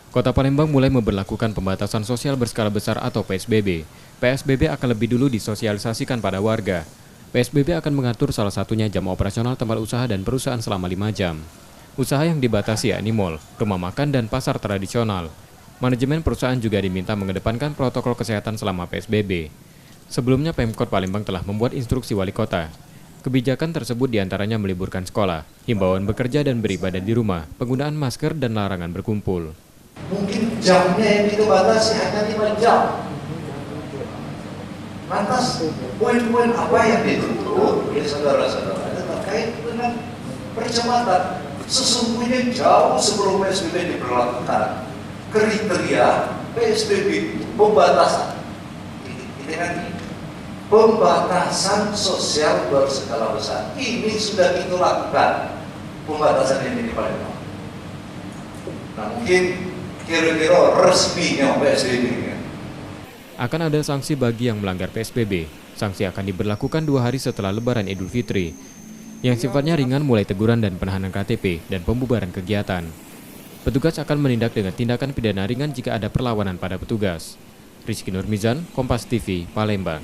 Kota Palembang mulai memberlakukan pembatasan sosial berskala besar atau PSBB. PSBB akan lebih dulu disosialisasikan pada warga. PSBB akan mengatur salah satunya jam operasional tempat usaha dan perusahaan selama 5 jam. Usaha yang dibatasi yakni mal, rumah makan, dan pasar tradisional. Manajemen perusahaan juga diminta mengedepankan protokol kesehatan selama PSBB. Sebelumnya Pemkot Palembang telah membuat instruksi wali kota. Kebijakan tersebut diantaranya meliburkan sekolah, himbauan bekerja dan beribadah di rumah, penggunaan masker, dan larangan berkumpul. Mungkin jamnya yang kita batasi hanya 5 jam. Lantas poin-poin apa yang dituntut oleh saudara-saudara terkait dengan percepatan? Sesungguhnya jauh sebelum PSBB diberlakukan, kriteria PSBB pembatasan. Pembatasan sosial berskala besar. Ini sudah kita lakukan pembatasan ini di Palembang. Nah mungkin kira-kira resminya PSBB. Akan ada sanksi bagi yang melanggar PSBB. Sanksi akan diberlakukan 2 hari setelah Lebaran Idul Fitri, yang sifatnya ringan mulai teguran dan penahanan KTP dan pembubaran kegiatan. Petugas akan menindak dengan tindakan pidana ringan jika ada perlawanan pada petugas. Rizky Nurmizan, Kompas TV, Palembang.